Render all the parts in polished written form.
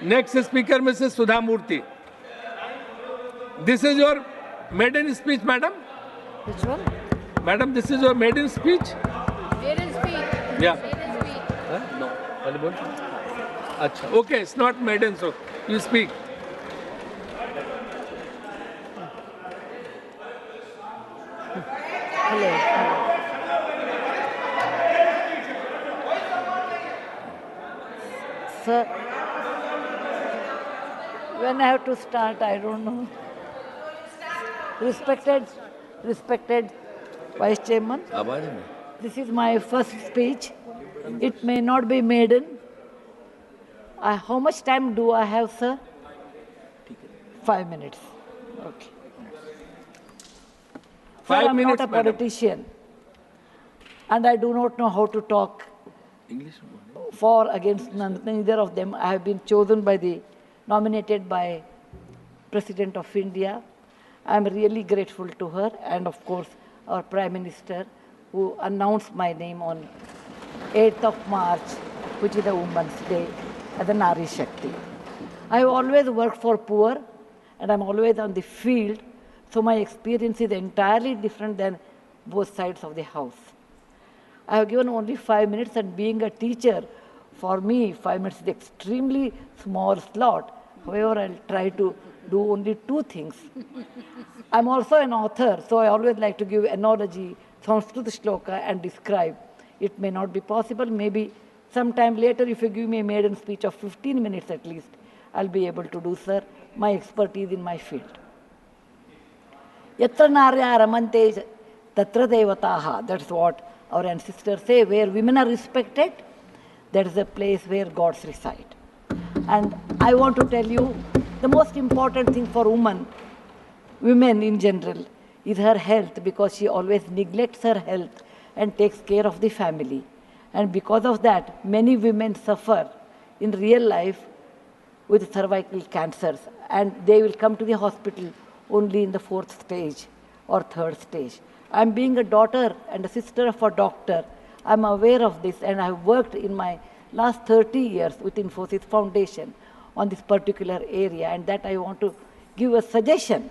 Next speaker, Mrs. Sudha Murty. This is your maiden speech, madam? Which one? Madam, this is your maiden speech? Maiden speech. Yeah. Maiden speech. Huh? No. Achha. Okay, it's not maiden, so you speak. Hello. Sir, when I have to start, I don't know. Respected Vice Chairman, this is my first speech. It may not be maiden. How much time do I have, sir? 5 minutes. Okay. Sir, I'm minutes, not a madam. politician, and I do not know how to talk English. for, against, neither of them. I have been nominated by President of India. I am really grateful to her, and of course our Prime Minister, who announced my name on 8th of March, which is the Women's Day, as a Nari Shakti. I have always worked for poor, and I'm always on the field, so my experience is entirely different than both sides of the house. I have given only 5 minutes, and being a teacher, for me, 5 minutes is extremely small slot. However, I'll try to do only 2 things. I'm also an author, so I always like to give analogy, Sanskrit shloka, and describe. It may not be possible. Maybe sometime later, if you give me a maiden speech of 15 minutes at least, I'll be able to do, sir, my expertise in my field. Yatra narya ramante tatra devataha. That's what our ancestors say. Where women are respected, that is a place where gods reside. And I want to tell you, the most important thing for women in general, is her health, because she always neglects her health and takes care of the family. And because of that, many women suffer in real life with cervical cancers, and they will come to the hospital only in the 4th stage or 3rd stage. I'm being a daughter and a sister of a doctor. I'm aware of this, and I've worked in my last 30 years with Infosys Foundation on this particular area, and that I want to give a suggestion.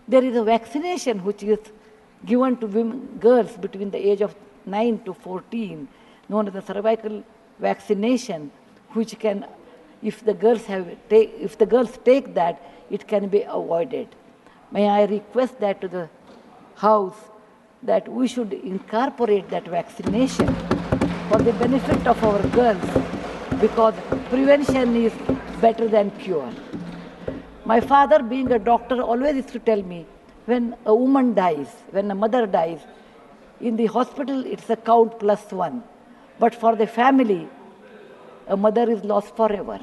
There is a vaccination which is given to girls between the age of 9 to 14, known as the cervical vaccination, which can, if the girls take that, it can be avoided. May I request that to the House, that we should incorporate that vaccination for the benefit of our girls, because prevention is better than cure. My father, being a doctor, always used to tell me, when a woman dies, when a mother dies, in the hospital it's a count +1. But for the family, a mother is lost forever.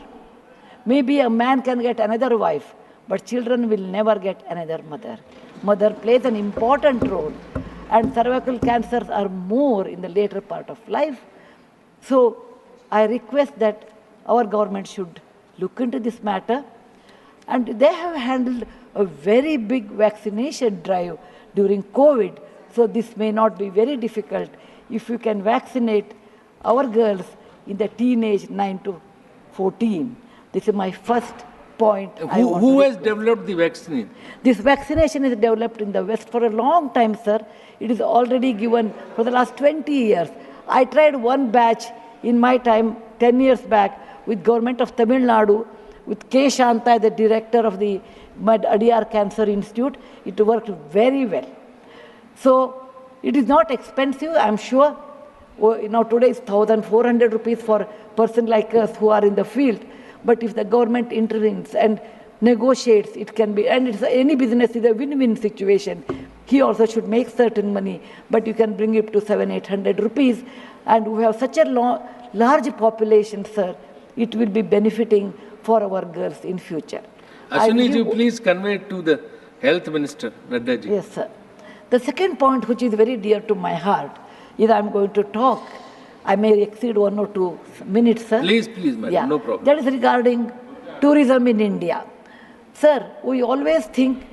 Maybe a man can get another wife, but children will never get another mother. Mother plays an important role, and cervical cancers are more in the later part of life. So I request that our government should look into this matter. And they have handled a very big vaccination drive during COVID, so this may not be very difficult if you can vaccinate our girls in the teenage 9 to 14. This is my first point. Who has developed the vaccine? This vaccination is developed in the West for a long time, sir. It is already given for the last 20 years. I tried one batch in my time, 10 years back, with government of Tamil Nadu, with K. Shanta, the director of the Adiyar Cancer Institute. It worked very well. So it is not expensive, I'm sure. Today is 1,400 rupees for a person like us who are in the field. But if the government intervenes and negotiates, it can be, and any business is a win-win situation. He also should make certain money, but you can bring it to 700-800 rupees. And we have such a large population, sir, it will be benefiting for our girls in future. Ashwini ji, please convey it to the Health Minister, Nadda ji. Yes, sir. The second point, which is very dear to my heart, is I'm going to talk. I may exceed 1 or 2 minutes, sir. Please, madam, yeah. No problem. That is regarding tourism in India. Sir, we always think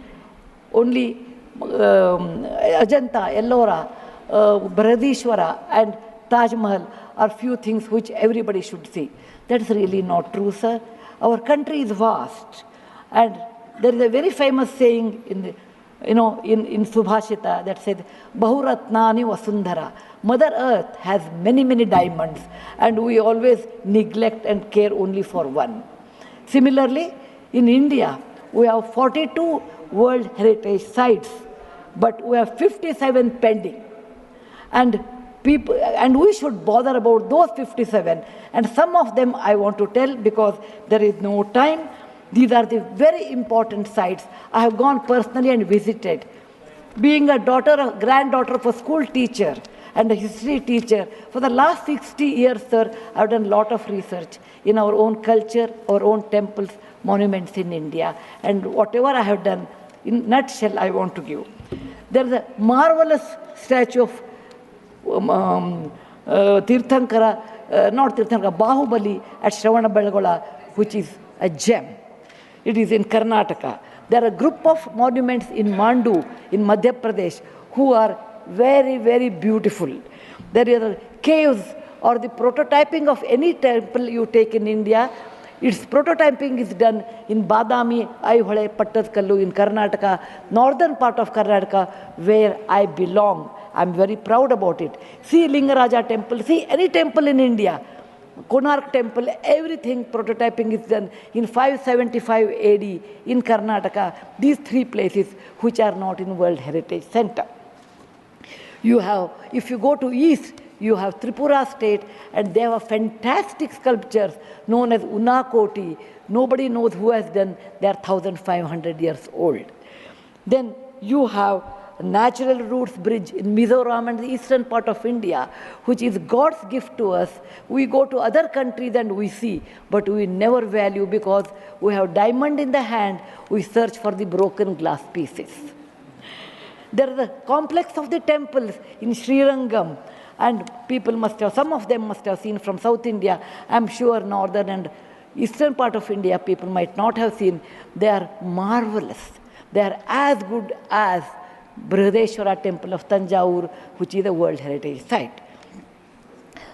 only Ajanta, Ellora, Brihadishwara and Taj Mahal are few things which everybody should see. That's really not true, sir. Our country is vast. And there is a very famous saying in Subhashita that says, Bahuratnani Vasundhara. Mother Earth has many, many diamonds, and we always neglect and care only for one. Similarly, in India, we have 42 World Heritage Sites, but we have 57 pending. And we should bother about those 57. And some of them I want to tell because there is no time. These are the very important sites. I have gone personally and visited. Being a granddaughter of a school teacher and a history teacher, for the last 60 years, sir, I have done a lot of research in our own culture, our own temples, monuments in India. And whatever I have done, in nutshell, I want to give. There is a marvelous statue of Bahubali at Shravanabelagola, which is a gem. It is in Karnataka. There are a group of monuments in Mandu, in Madhya Pradesh, who are very, very beautiful. There are caves or the prototyping of any temple you take in India. Its prototyping is done in Badami, Aihole, Pattadkallu in Karnataka, northern part of Karnataka, where I belong. I'm very proud about it. See Lingaraja temple, see any temple in India. Konark temple, everything prototyping is done in 575 AD in Karnataka. These three places which are not in World Heritage Center. You have, if you go to east, you have Tripura state, and they have fantastic sculptures known as Unakoti. Nobody knows who has done. They are 1,500 years old. Then you have Natural Roots Bridge in Mizoram and the eastern part of India, which is God's gift to us. We go to other countries and we see, but we never value because we have diamond in the hand, we search for the broken glass pieces. There is a complex of the temples in Srirangam, and people must have, some of them must have seen from South India. I'm sure northern and eastern part of India people might not have seen. They are marvelous. They are as good as Brihadeshwara temple of Tanjavur, which is a World Heritage Site.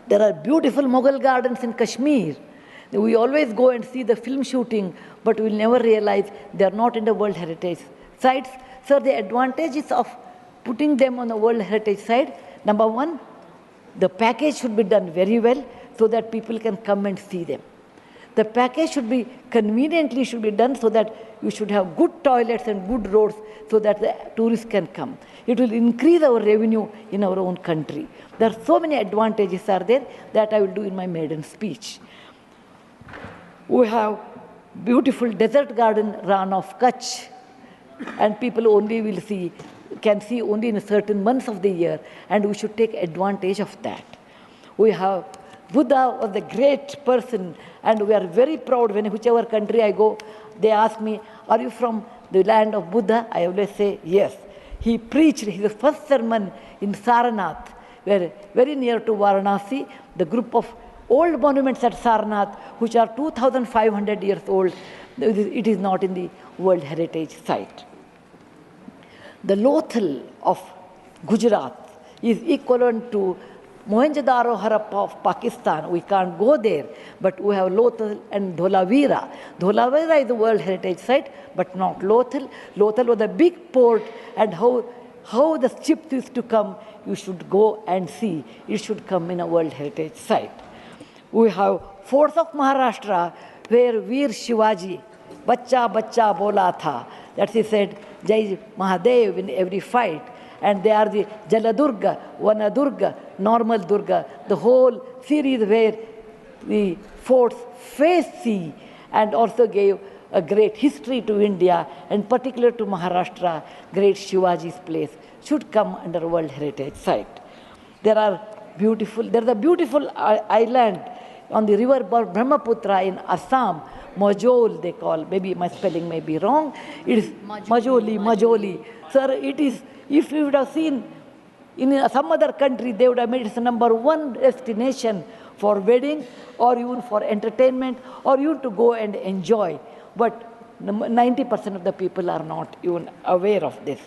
There are beautiful Mughal gardens in Kashmir. We always go and see the film shooting, but we'll never realize they are not in the World Heritage Sites. So the advantages of putting them on the World Heritage Site, number one, the package should be done very well so that people can come and see them. The package should be conveniently done so that you should have good toilets and good roads so that the tourists can come. It will increase our revenue in our own country. There are so many advantages are there that I will do in my maiden speech. We have beautiful desert garden Ran of Kutch, and people only can see only in certain months of the year, and we should take advantage of that. We have Buddha was a great person, and we are very proud when whichever country I go, they ask me, are you from the land of Buddha? I always say, yes. He preached his first sermon in Sarnath, where very near to Varanasi, the group of old monuments at Sarnath, which are 2,500 years old, it is not in the World Heritage Site. The Lothal of Gujarat is equivalent to Mohenjo-daro Harappa of Pakistan. We can't go there, but we have Lothal and Dholavira. Dholavira is a World Heritage Site, but not Lothal. Lothal was a big port, and how the ships used to come, you should go and see. It should come in a World Heritage Site. We have forts of Maharashtra, where Veer Shivaji, Bachcha Bachcha Bola Tha, that he said, Jai Mahadev in every fight. And they are the Jaladurga, Vanadurga, Normal Durga, the whole series where the forts face sea, and also gave a great history to India, and particular to Maharashtra, great Shivaji's place, should come under World Heritage Site. There's a beautiful island on the river Brahmaputra in Assam, Majol they call, maybe my spelling may be wrong, it is Majoli. Sir, it is, if you would have seen in some other country, they would have made it the #1 destination for wedding, or even for entertainment, or even to go and enjoy. But 90% of the people are not even aware of this.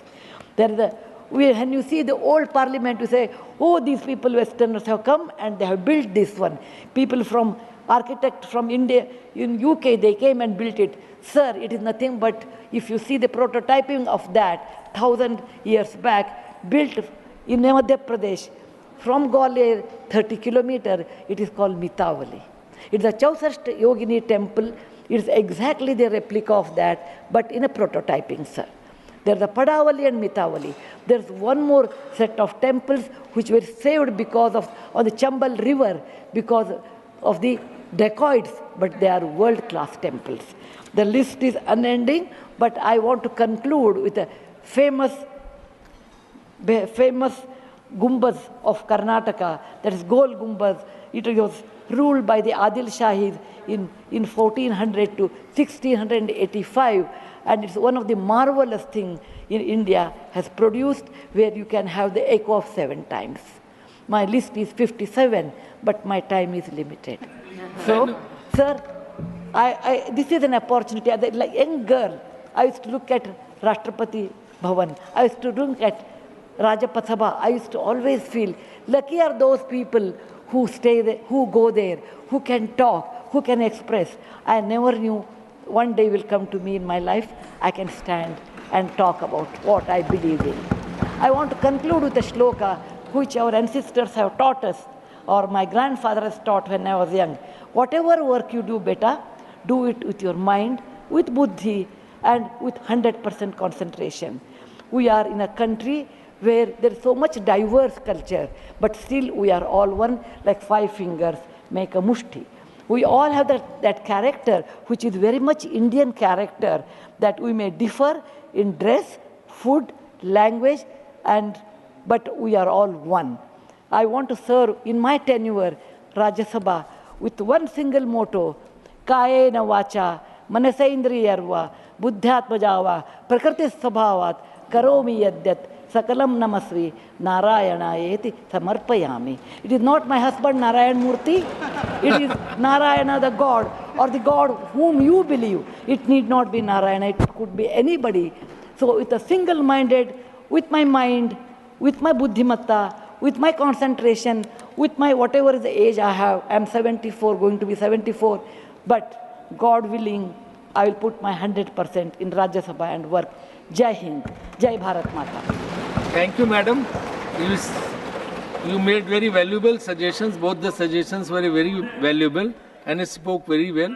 When you see the old parliament, you say, oh, these people, Westerners have come and they have built this one. People from architect from India, in UK, they came and built it. Sir, it is nothing but, if you see the prototyping of that, 1,000 years back, built in Madhya Pradesh, from Gwalior, 30 kilometers, it is called Mitavali. It's a Chausashta Yogini temple. It's exactly the replica of that, but in a prototyping, sir. There's the Padavali and Mitavali. There's one more set of temples which were saved because of on the Chambal River because of the dacoits, but they are world-class temples. The list is unending, but I want to conclude with a famous Gumbaz of Karnataka, that is Gol Gumbaz. It was ruled by the Adil Shahis in 1400 to 1685, and it's one of the marvelous things in India has produced, where you can have the echo of 7 times. My list is 57, but my time is limited. So, sir, this is an opportunity. As a young girl, I used to look at Rashtrapati Bhavan. I used to look at Rajya Sabha. I used to always feel lucky are those people who stay there, who go there, who can talk, who can express. I never knew one day will come to me in my life, I can stand and talk about what I believe in. I want to conclude with a shloka which our ancestors have taught us, or my grandfather has taught when I was young. Whatever work you do better, do it with your mind, with buddhi, and with 100% concentration. We are in a country where there is so much diverse culture, but still we are all one, like 5 fingers make a mushti. We all have that character, which is very much Indian character, that we may differ in dress, food, language, but we are all one. I want to serve in my tenure, Rajya Sabha, with one single motto, Kayena vacha, manasaindriyarva, buddhyatmajava, prakriti sabhavat, karomi yadyat, Sakalam Namasri, Narayana Samarpayami. It is not my husband Narayan Murthy, it is Narayana the God, or the God whom you believe. It need not be Narayana, it could be anybody. So with a single-minded, with my mind, with my buddhimatta, with my concentration, with my whatever is the age I have, I am 74, going to be 74, but God willing, I will put my 100% in Rajya Sabha and work. Jai Hind, Jai Bharat Mata. Thank you, madam. You made very valuable suggestions. Both the suggestions were very valuable and spoke very well.